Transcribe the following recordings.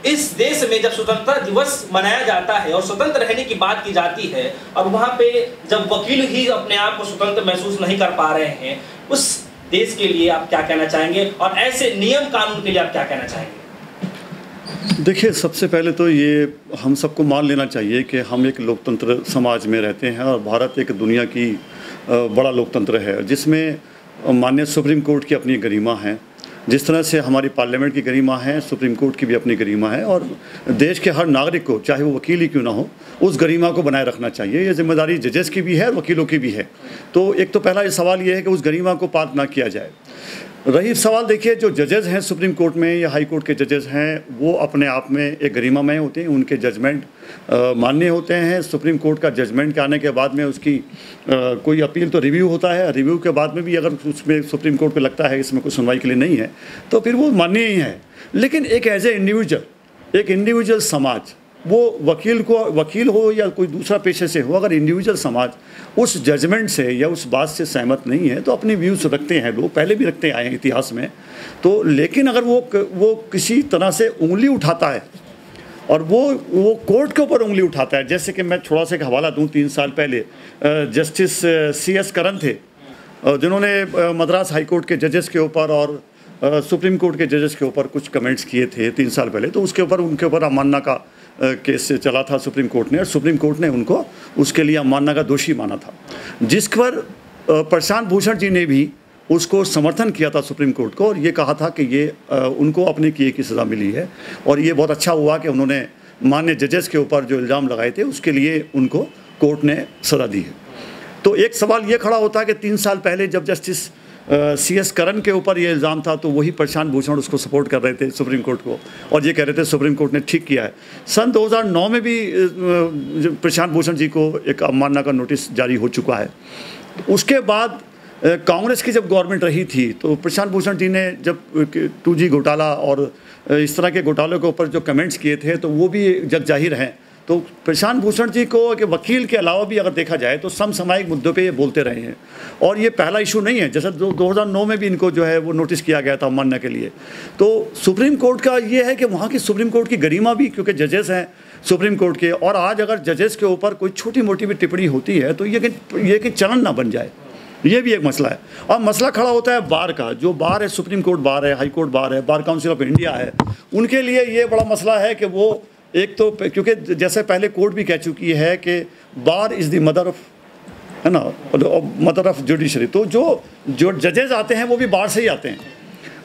इस देश में जब स्वतंत्रता दिवस मनाया जाता है और स्वतंत्र रहने की बात की जाती है, और वहां पे जब वकील ही अपने आप को स्वतंत्र महसूस नहीं कर पा रहे हैं, उस देश के लिए आप क्या कहना चाहेंगे और ऐसे नियम कानून के लिए आप क्या कहना चाहेंगे? देखिए, सबसे पहले तो ये हम सबको मान लेना चाहिए कि हम एक लोकतंत्र समाज में रहते हैं और भारत एक दुनिया की बड़ा लोकतंत्र है, जिसमें माननीय सुप्रीम कोर्ट की अपनी गरिमा है। जिस तरह से हमारी पार्लियामेंट की गरिमा है, सुप्रीम कोर्ट की भी अपनी गरिमा है, और देश के हर नागरिक को, चाहे वो वकील ही क्यों ना हो, उस गरिमा को बनाए रखना चाहिए। ये जिम्मेदारी जजेस की भी है और वकीलों की भी है। तो एक तो पहला ये सवाल ये है कि उस गरिमा को पात ना किया जाए। रही सवाल, देखिए, जो जजेस हैं सुप्रीम कोर्ट में या हाई कोर्ट के जजेस हैं, वो अपने आप में एक गरिमामय होते हैं। उनके जजमेंट मान्य होते हैं। सुप्रीम कोर्ट का जजमेंट के आने के बाद में उसकी कोई अपील तो रिव्यू होता है। रिव्यू के बाद में भी अगर उसमें सुप्रीम कोर्ट को लगता है इसमें कोई सुनवाई के लिए नहीं है, तो फिर वो मान्य ही है। लेकिन एक एज ए इंडिविजुअल समाज, वो वकील हो या कोई दूसरा पेशे से हो, अगर इंडिविजुअल समाज उस जजमेंट से या उस बात से सहमत नहीं है तो अपने व्यूज़ रखते हैं। लोग पहले भी रखते आए हैं इतिहास में। तो लेकिन अगर वो किसी तरह से उंगली उठाता है और वो कोर्ट के ऊपर उंगली उठाता है, जैसे कि मैं थोड़ा सा एक हवाला दूं, 3 साल पहले जस्टिस CS करन थे, जिन्होंने मद्रास हाई कोर्ट के जजेस के ऊपर और सुप्रीम कोर्ट के जजेस के ऊपर कुछ कमेंट्स किए थे 3 साल पहले। तो उनके ऊपर अवमानना का केस चला था सुप्रीम कोर्ट ने, और सुप्रीम कोर्ट ने उनको उसके लिए अवमानना का दोषी माना था, जिस पर प्रशांत भूषण जी ने भी उसको समर्थन किया था सुप्रीम कोर्ट को, और ये कहा था कि ये उनको अपने किए की सज़ा मिली है। और ये बहुत अच्छा हुआ कि उन्होंने मान्य जजेस के ऊपर जो इल्ज़ाम लगाए थे उसके लिए उनको कोर्ट ने सज़ा दी है। तो एक सवाल ये खड़ा होता है कि 3 साल पहले जब जस्टिस CS करन के ऊपर ये इल्ज़ाम था तो वही प्रशांत भूषण उसको सपोर्ट कर रहे थे सुप्रीम कोर्ट को, और ये कह रहे थे सुप्रीम कोर्ट ने ठीक किया है। सन 2009 में भी प्रशांत भूषण जी को एक अवमानना का नोटिस जारी हो चुका है। उसके बाद कांग्रेस की जब गवर्नमेंट रही थी तो प्रशांत भूषण जी ने जब 2G घोटाला और इस तरह के घोटालों के ऊपर जो कमेंट्स किए थे तो वो भी जग जाहिर हैं। तो प्रशांत भूषण जी को कि वकील के अलावा भी अगर देखा जाए तो समसामयिक मुद्दों पे ये बोलते रहे हैं, और ये पहला इशू नहीं है। जैसे 2009 में भी इनको जो है वो नोटिस किया गया था अवमानना के लिए। तो सुप्रीम कोर्ट का ये है कि वहाँ की सुप्रीम कोर्ट की गरिमा भी, क्योंकि जजेस हैं सुप्रीम कोर्ट के, और आज अगर जजेस के ऊपर कोई छोटी मोटी भी टिप्पणी होती है तो ये कि चलन ना बन जाए, ये भी एक मसला है। और मसला खड़ा होता है बार का। जो बार है, सुप्रीम कोर्ट बार है, हाई कोर्ट बार है, बार काउंसिल ऑफ इंडिया है, उनके लिए ये बड़ा मसला है कि वो एक तो क्योंकि जैसे पहले कोर्ट भी कह चुकी है कि बार इज़ द मदर ऑफ, है ना, मदर ऑफ जुडिशरी। तो जो जजेस आते हैं वो भी बार से ही आते हैं।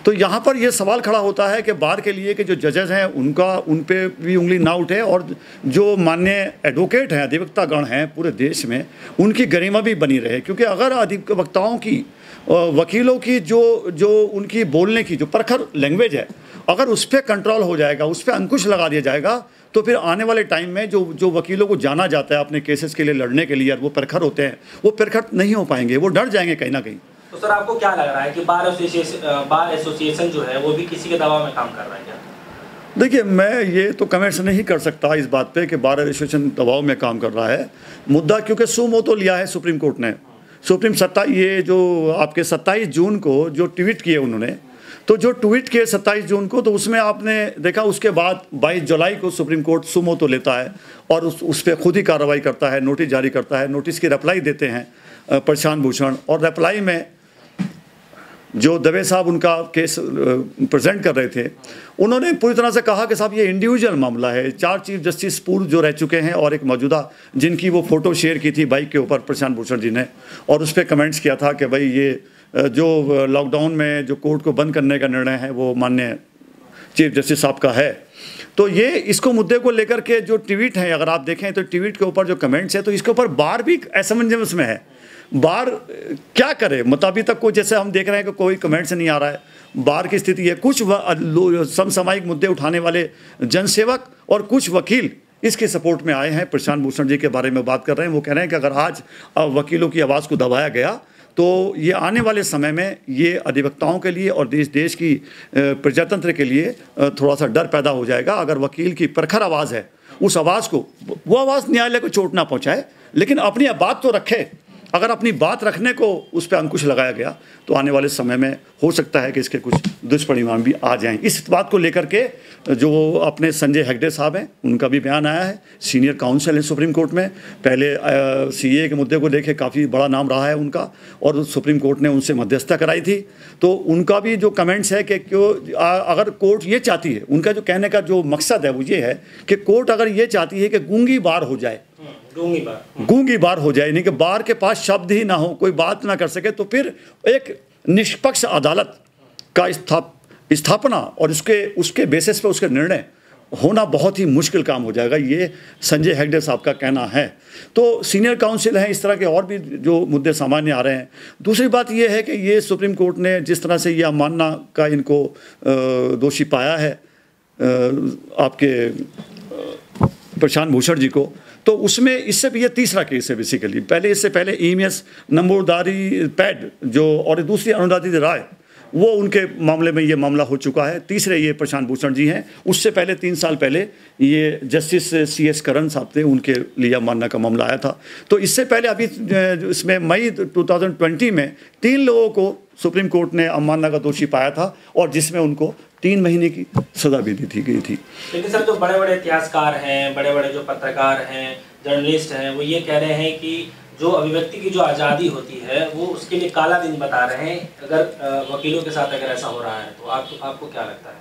तो यहाँ पर ये सवाल खड़ा होता है कि बार के लिए कि जो जजेस हैं उन पे भी उंगली ना उठे, और जो मान्य एडवोकेट हैं, अधिवक्तागण हैं पूरे देश में, उनकी गरिमा भी बनी रहे। क्योंकि अगर अधिवक्ताओं की, वकीलों की जो उनकी बोलने की जो प्रखर लैंग्वेज है, अगर उस पर कंट्रोल हो जाएगा, उस पर अंकुश लगा दिया जाएगा, तो फिर आने वाले टाइम में जो वकीलों को जाना जाता है अपने केसेस के लिए लड़ने के लिए, वो प्रखर होते हैं, वो प्रखर नहीं हो पाएंगे, वो डर जाएंगे कहीं ना कहीं। तो सर, आपको क्या लग रहा है कि बार एसोसिएशन जो है वो भी किसी के दबाव में काम कर रहा है क्या? देखिए, मैं ये तो कमेंट्स नहीं कर सकता इस बात पे कि बार एसोसिएशन दबाव में काम कर रहा है। मुद्दा क्योंकि सुमो तो लिया है सुप्रीम कोर्ट ने। ये जो आपके 27 जून को जो ट्वीट किए उन्होंने, तो जो ट्वीट किए 27 जून को, तो उसमें आपने देखा उसके बाद 22 जुलाई को सुप्रीम कोर्ट सुमो तो लेता है और उस पर खुद ही कार्रवाई करता है, नोटिस जारी करता है। नोटिस की रिप्लाई देते हैं प्रशांत भूषण, और रिप्लाई में जो दवे साहब उनका केस प्रेजेंट कर रहे थे, उन्होंने पूरी तरह से कहा कि साहब ये इंडिविजुअल मामला है। 4 चीफ जस्टिस पूर्व जो रह चुके हैं और एक मौजूदा, जिनकी वो फ़ोटो शेयर की थी बाइक के ऊपर प्रशांत भूषण जी ने, और उस पर कमेंट्स किया था कि भाई ये जो लॉकडाउन में जो कोर्ट को बंद करने का निर्णय है वो माननीय चीफ जस्टिस साहब का है। तो ये इसको मुद्दे को लेकर के जो ट्वीट हैं, अगर आप देखें तो ट्वीट के ऊपर जो कमेंट्स है, तो इसके ऊपर बार भी असमंजस में है। बार क्या करे, मुताबिक तक को जैसे हम देख रहे हैं कि कोई कमेंट्स नहीं आ रहा है। बार की स्थिति है, कुछ समसामयिक मुद्दे उठाने वाले जनसेवक और कुछ वकील इसके सपोर्ट में आए हैं, प्रशांत भूषण जी के बारे में बात कर रहे हैं। वो कह रहे हैं कि अगर आज वकीलों की आवाज़ को दबाया गया तो ये आने वाले समय में ये अधिवक्ताओं के लिए और देश की प्रजातंत्र के लिए थोड़ा सा डर पैदा हो जाएगा। अगर वकील की प्रखर आवाज़ है, उस आवाज़ को, वो आवाज़ न्यायालय को चोट ना पहुँचाए, लेकिन अपनी बात तो रखे, अगर अपनी बात रखने को उस पर अंकुश लगाया गया तो आने वाले समय में हो सकता है कि इसके कुछ दुष्परिणाम भी आ जाएं। इस बात को लेकर के जो अपने संजय हेगड़े साहब हैं, उनका भी बयान आया है। सीनियर काउंसिल है सुप्रीम कोर्ट में, पहले सीए के मुद्दे को लेके काफ़ी बड़ा नाम रहा है उनका, और सुप्रीम कोर्ट ने उनसे मध्यस्थता कराई थी। तो उनका भी जो कमेंट्स है कि क्यों अगर कोर्ट ये चाहती है, उनका जो कहने का जो मकसद है वो ये है कि कोर्ट अगर ये चाहती है कि गूंगी बार हो जाए, गूंगी बार हो जाए, यानी कि बार के पास शब्द ही ना हो, कोई बात ना कर सके, तो फिर एक निष्पक्ष अदालत का स्थापना और उसके बेसिस पे उसके निर्णय होना बहुत ही मुश्किल काम हो जाएगा, ये संजय हेगड़े साहब का कहना है। तो सीनियर काउंसिल हैं, इस तरह के और भी जो मुद्दे सामान्य आ रहे हैं। दूसरी बात ये है कि ये सुप्रीम कोर्ट ने जिस तरह से ये अवमानना का इनको दोषी पाया है आपके प्रशांत भूषण जी को, तो उसमें इससे भी ये तीसरा केस है बेसिकली। इससे पहले ईएमएस नंबूदारी पैड जो और दूसरी अनुराधित राय, वो उनके मामले में ये मामला हो चुका है। तीसरे ये प्रशांत भूषण जी हैं। उससे पहले 3 साल पहले ये जस्टिस CS करण साहब थे, उनके लिए अवमानना का मामला आया था। तो इससे पहले अभी इसमें मई 2020 में 3 लोगों को सुप्रीम कोर्ट ने अवमानना का दोषी पाया था, और जिसमें उनको 3 महीने की सजा भी दी गई थी। लेकिन सर, जो बड़े बड़े इतिहासकार हैं, बड़े बड़े जो पत्रकार हैं, जर्नलिस्ट हैं, वो ये कह रहे हैं कि जो अभिव्यक्ति की जो आज़ादी होती है वो उसके लिए काला दिन बता रहे हैं। अगर वकीलों के साथ अगर ऐसा हो रहा है तो आपको क्या लगता है?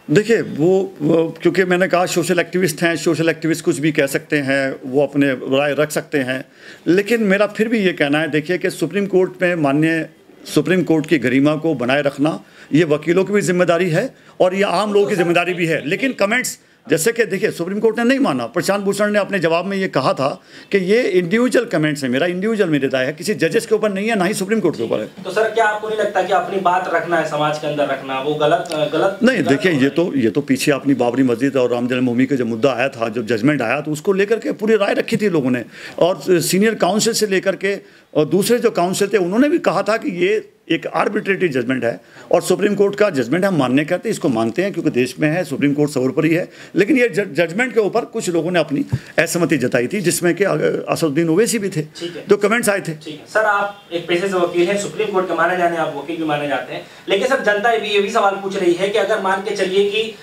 देखिए, वो क्योंकि मैंने कहा सोशल एक्टिविस्ट हैं, सोशल एक्टिविस्ट कुछ भी कह सकते हैं, वो अपने राय रख सकते हैं, लेकिन मेरा फिर भी ये कहना है, देखिए कि सुप्रीम कोर्ट में माननीय सुप्रीम कोर्ट की गरिमा को बनाए रखना ये वकीलों की भी जिम्मेदारी है और ये आम लोगों की जिम्मेदारी भी है। लेकिन कमेंट्स जैसे कि देखिए, सुप्रीम कोर्ट ने नहीं माना। प्रशांत भूषण ने अपने जवाब में ये कहा था कि ये इंडिविजुअल कमेंट्स है, मेरा इंडिविजुअल मेरी राय है, किसी जजेस के ऊपर नहीं है, ना ही सुप्रीम कोर्ट के ऊपर है। तो सर, क्या आपको नहीं लगता कि अपनी बात रखना है, समाज के अंदर रखना, वो गलत नहीं? देखिए, ये तो पीछे अपनी बाबरी मस्जिद और राम जन्मभूमि का जब मुद्दा आया था, जब जजमेंट आया, तो उसको लेकर के पूरी राय रखी थी लोगों ने, और सीनियर काउंसिल से लेकर के और दूसरे जो काउंसिल थे उन्होंने भी कहा था कि ये एक आर्बिट्रेटरी जजमेंट है और सुप्रीम कोर्ट का जजमेंट हम मानने करते हैं, इसको मानते हैं क्योंकि देश में है, सुप्रीम कोर्ट सर्वोपरि है। लेकिन ये जजमेंट के ऊपर कुछ लोगों ने अपनी असहमति जताई थी, जिसमें कि असदुद्दीन ओवैसी भी थे, जो कमेंट्स आए थे। सर, आप एक पेशे से वकील हैं, सुप्रीम कोर्ट के माने जाने आप वकील भी माने जाते हैं, लेकिन सर जनता ये भी सवाल पूछ रही है कि अगर मान के चलिए कि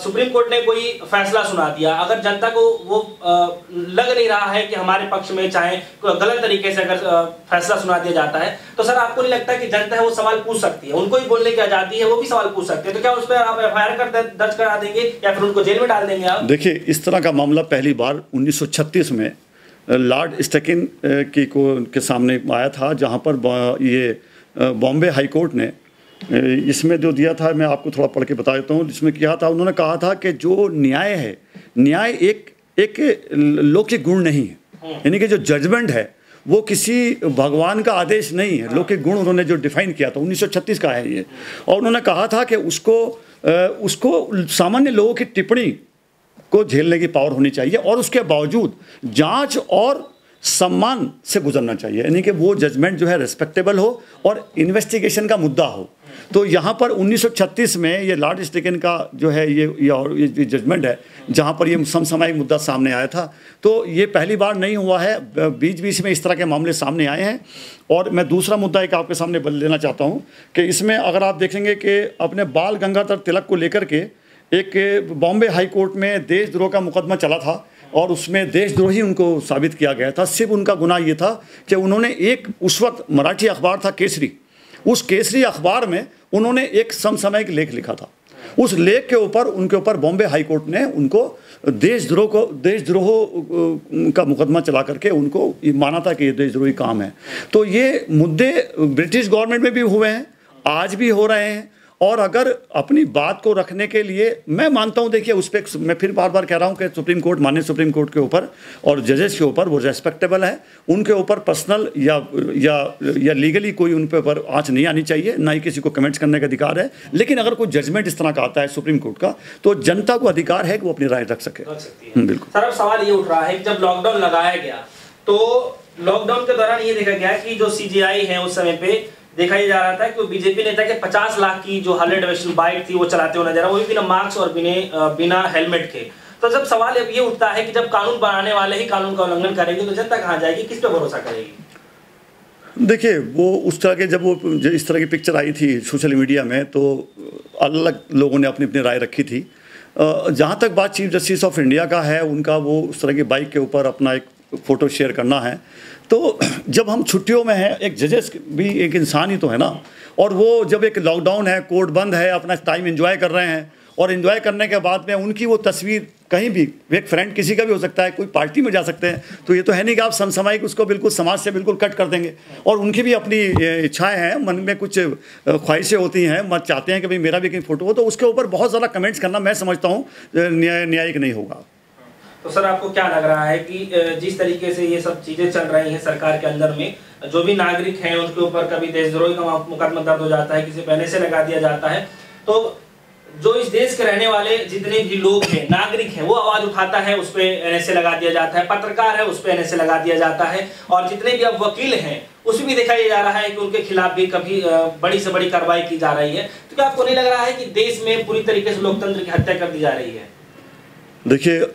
सुप्रीम कोर्ट ने कोई फैसला सुना दिया, अगर जनता को वो लग नहीं रहा है कि हमारे पक्ष में, चाहे गलत तरीके से अगर फैसला सुना दिया जाता है, तो सर आपको नहीं लगता कि जनता है वो सवाल पूछ सकती है? उनको भी बोलने की आजादी है, वो भी सवाल पूछ सकते हैं, तो क्या उस पर आप FIR दर्ज करा देंगे या फिर उनको जेल में डाल देंगे आप? देखिए, इस तरह का मामला पहली बार 1936 में लॉर्ड स्टेकिन के सामने आया था, जहां पर ये बॉम्बे हाई कोर्ट ने इसमें जो दिया था, मैं आपको थोड़ा पढ़ के बता देता हूँ। जिसमें किया था, उन्होंने कहा था कि जो न्याय है, न्याय एक लौकिक गुण नहीं है, यानी कि जो जजमेंट है वो किसी भगवान का आदेश नहीं है। लौकिक गुण उन्होंने जो डिफाइन किया था 1936 का है ये, और उन्होंने कहा था कि उसको सामान्य लोगों की टिप्पणी को झेलने की पावर होनी चाहिए और उसके बावजूद जांच और सम्मान से गुजरना चाहिए, यानी कि वो जजमेंट जो है रेस्पेक्टेबल हो और इन्वेस्टिगेशन का मुद्दा हो। तो यहाँ पर 1936 में ये लॉर्ड स्टेकिन का जो है ये जजमेंट है, जहाँ पर ये समसामयिक मुद्दा सामने आया था। तो ये पहली बार नहीं हुआ है, बीच बीच में इस तरह के मामले सामने आए हैं। और मैं दूसरा मुद्दा एक आपके सामने लेना चाहता हूँ कि इसमें अगर आप देखेंगे कि अपने बाल गंगाधर तिलक को लेकर के एक बॉम्बे हाई कोर्ट में देशद्रोह का मुकदमा चला था और उसमें देशद्रोही उनको साबित किया गया था। सिर्फ उनका गुनाह ये था कि उन्होंने उस वक्त मराठी अखबार था केसरी, उस केसरी अखबार में उन्होंने एक समसामयिक लेख लिखा था। उस लेख के ऊपर उनके ऊपर बॉम्बे हाई कोर्ट ने उनको देशद्रोह का मुकदमा चला करके उनको माना था कि ये देशद्रोही काम है। तो ये मुद्दे ब्रिटिश गवर्नमेंट में भी हुए हैं, आज भी हो रहे हैं। और अगर अपनी बात को रखने के लिए मैं मानता हूं, देखिए उस पर मैं फिर बार बार कह रहा हूं कि सुप्रीम कोर्ट, माननीय सुप्रीम कोर्ट के ऊपर और जजेस के ऊपर वो रेस्पेक्टेबल है, उनके ऊपर पर्सनल या लीगली कोई उन पर आँच नहीं आनी चाहिए, ना ही किसी को कमेंट्स करने का अधिकार है। लेकिन अगर कोई जजमेंट इस तरह का आता है सुप्रीम कोर्ट का, तो जनता को अधिकार है कि वो अपनी राय रख सके। बिल्कुल सर, अब सवाल ये उठ रहा है कि जब लॉकडाउन लगाया गया तो लॉकडाउन के दौरान ये देखा गया कि जो CJI है उस समय पे देखा ही जा रहा था कि बीजेपी नेता के 50 लाख की जो हार्ले डेविडसन बाइक थी वो चलाते हुए नजर, वो भी बिना मास्क और बिना हेलमेट के। तो जब सवाल ये उठता है कि जब कानून बनाने वाले ही कानून का उल्लंघन करेंगे तो जनता कहाँ जाएगी, किस पे भरोसा करेगी? देखिए, वो उस तरह के जब वो जो इस तरह की पिक्चर आई थी सोशल मीडिया में, तो अलग लोगों ने अपनी अपनी राय रखी थी। जहाँ तक बात चीफ जस्टिस ऑफ इंडिया का है, उनका वो उस तरह की बाइक के ऊपर अपना एक फ़ोटो शेयर करना है, तो जब हम छुट्टियों में हैं, एक जजेस भी एक इंसान ही तो है ना, और वो जब एक लॉकडाउन है, कोर्ट बंद है, अपना टाइम एंजॉय कर रहे हैं, और एंजॉय करने के बाद में उनकी वो तस्वीर कहीं भी, एक फ्रेंड किसी का भी हो सकता है, कोई पार्टी में जा सकते हैं, तो ये तो है नहीं कि आप समसामयिक उसको बिल्कुल समाज से बिल्कुल कट कर देंगे। और उनकी भी अपनी इच्छाएं हैं, मन में कुछ ख्वाहिशें होती हैं, मत चाहते हैं कि भाई मेरा भी कहीं फ़ोटो हो, तो उसके ऊपर बहुत ज़्यादा कमेंट्स करना मैं समझता हूँ न्यायिक नहीं होगा। तो सर, आपको क्या लग रहा है कि जिस तरीके से ये सब चीज़ें चल रही हैं सरकार के अंदर में, जो भी नागरिक हैं उनके ऊपर कभी देशद्रोही का मुकदमा दर्ज हो जाता है, किसी पे NSA लगा दिया जाता है, तो जो इस देश के रहने वाले जितने भी लोग हैं, नागरिक हैं, वो आवाज उठाता है, उस पर NSA लगा दिया जाता है, पत्रकार है, उस पर NSA लगा दिया जाता है, और जितने भी अब वकील हैं उसमें भी दिखाया जा रहा है कि उनके खिलाफ भी कभी बड़ी से बड़ी कार्रवाई की जा रही है। तो क्या आपको नहीं लग रहा है कि देश में पूरी तरीके से लोकतंत्र की हत्या कर दी जा रही है? देखिए,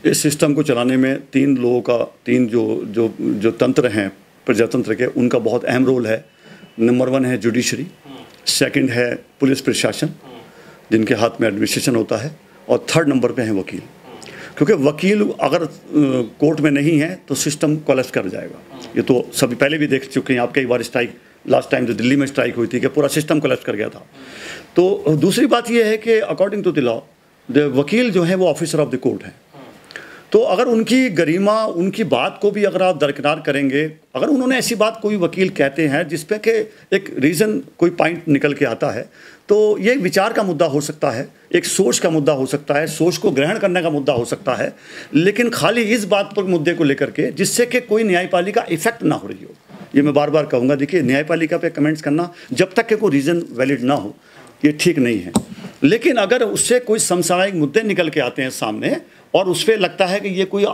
इस सिस्टम को चलाने में तीन लोगों का, तीन जो तंत्र हैं प्रजातंत्र के, उनका बहुत अहम रोल है। नंबर 1 है जुडिशरी, सेकंड है पुलिस प्रशासन जिनके हाथ में एडमिनिस्ट्रेशन होता है, और थर्ड नंबर पे हैं वकील। क्योंकि वकील अगर कोर्ट में नहीं है तो सिस्टम कोलैप्स कर जाएगा। ये तो सभी पहले भी देख चुके हैं आप, कई बार स्ट्राइक, लास्ट टाइम जो दिल्ली में स्ट्राइक हुई थी कि पूरा सिस्टम कोलैप्स कर गया था। तो दूसरी बात ये है कि अकॉर्डिंग टू द लॉ वकील जो है वो ऑफिसर ऑफ द कोर्ट है। तो अगर उनकी गरिमा, उनकी बात को भी अगर आप दरकिनार करेंगे, अगर उन्होंने ऐसी बात कोई वकील कहते हैं जिस पे कि एक रीज़न, कोई पॉइंट निकल के आता है, तो ये एक विचार का मुद्दा हो सकता है, एक सोच का मुद्दा हो सकता है, सोच को ग्रहण करने का मुद्दा हो सकता है, लेकिन खाली इस बात पर मुद्दे को लेकर के जिससे कि कोई न्यायपालिका इफेक्ट ना हो रही हो, ये मैं बार बार कहूँगा। देखिए, न्यायपालिका पे कमेंट्स करना जब तक कि कोई रीज़न वैलिड ना हो, ये ठीक नहीं है। लेकिन अगर उससे कोई समसामयिक मुद्दे निकल के आते हैं सामने, और उस पर लगता है कि ये कोई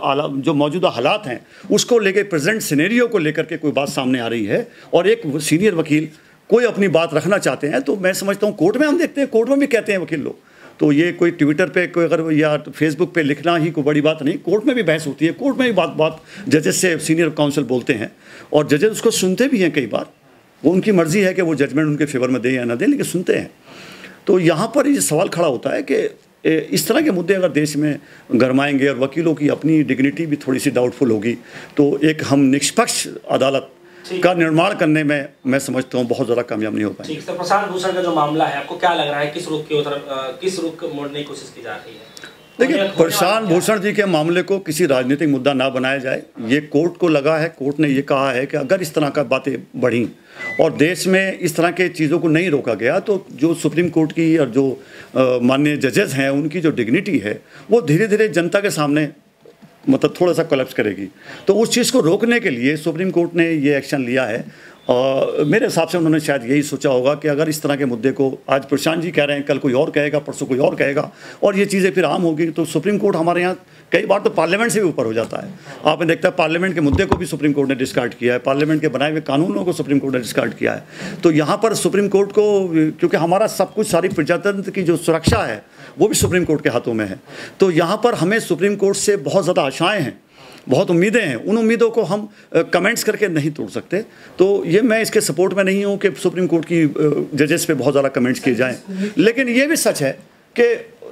जो मौजूदा हालात हैं उसको लेके, प्रेजेंट सिनेरियो को लेकर के कोई बात सामने आ रही है, और एक सीनियर वकील कोई अपनी बात रखना चाहते हैं, तो मैं समझता हूँ कोर्ट में हम देखते हैं, कोर्ट में भी कहते हैं वकील लोग, तो ये कोई ट्विटर पे कोई अगर या फेसबुक पे लिखना ही कोई बड़ी बात नहीं, कोर्ट में भी बहस होती है, कोर्ट में भी बात जजेस से सीनियर काउंसिल बोलते हैं, और जजेस उसको सुनते भी हैं। कई बार वो उनकी मर्जी है कि वो जजमेंट उनके फेवर में दें या ना दें, लेकिन सुनते हैं। तो यहाँ पर ये सवाल खड़ा होता है कि इस तरह के मुद्दे अगर देश में गरमाएंगे और वकीलों की अपनी डिग्निटी भी थोड़ी सी डाउटफुल होगी, तो एक हम निष्पक्ष अदालत का निर्माण करने में मैं समझता हूँ बहुत ज़्यादा कामयाब नहीं हो पाएंगे। ठीक सर, प्रशांत भूषण का जो मामला है, आपको क्या लग रहा है, किस रुख की तरफ, किस रुख मोड़ने की कोशिश की जा रही है? देखिए, प्रशांत भूषण जी के मामले को किसी राजनीतिक मुद्दा ना बनाया जाए, ये कोर्ट को लगा है। कोर्ट ने ये कहा है कि अगर इस तरह का बातें बढ़ी और देश में इस तरह के चीज़ों को नहीं रोका गया, तो जो सुप्रीम कोर्ट की और जो माननीय जजेस हैं उनकी जो डिग्निटी है वो धीरे धीरे जनता के सामने मतलब थोड़ा सा कोलैप्स करेगी। तो उस चीज़ को रोकने के लिए सुप्रीम कोर्ट ने ये एक्शन लिया है। मेरे हिसाब से उन्होंने शायद यही सोचा होगा कि अगर इस तरह के मुद्दे को आज प्रशांत जी कह रहे हैं, कल कोई और कहेगा, परसों कोई और कहेगा, और ये चीज़ें फिर आम होगी, तो सुप्रीम कोर्ट हमारे यहाँ कई बार तो पार्लियामेंट से भी ऊपर हो जाता है। आपने देखता है पार्लियामेंट के मुद्दे को भी सुप्रीम कोर्ट ने डिस्कार्ड किया है, पार्लियामेंट के बनाए हुए कानूनों को सुप्रीम कोर्ट ने डिस्कार्ड किया है। तो यहाँ पर सुप्रीम कोर्ट को, क्योंकि हमारा सब कुछ, सारी प्रजातंत्र की जो सुरक्षा है वो भी सुप्रीम कोर्ट के हाथों में है, तो यहाँ पर हमें सुप्रीम कोर्ट से बहुत ज़्यादा आशाएँ हैं, बहुत उम्मीदें हैं। उन उम्मीदों को हम कमेंट्स करके नहीं तोड़ सकते। तो ये मैं इसके सपोर्ट में नहीं हूँ कि सुप्रीम कोर्ट की जजेस पे बहुत ज़्यादा कमेंट्स किए जाएं, लेकिन ये भी सच है कि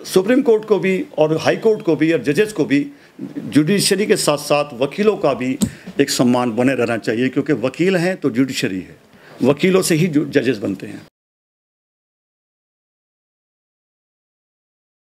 सुप्रीम कोर्ट को भी और हाई कोर्ट को भी और जजेस को भी जुडिशरी के साथ साथ वकीलों का भी एक सम्मान बने रहना चाहिए, क्योंकि वकील हैं तो जुडिशरी है, वकीलों से ही जजेस बनते हैं।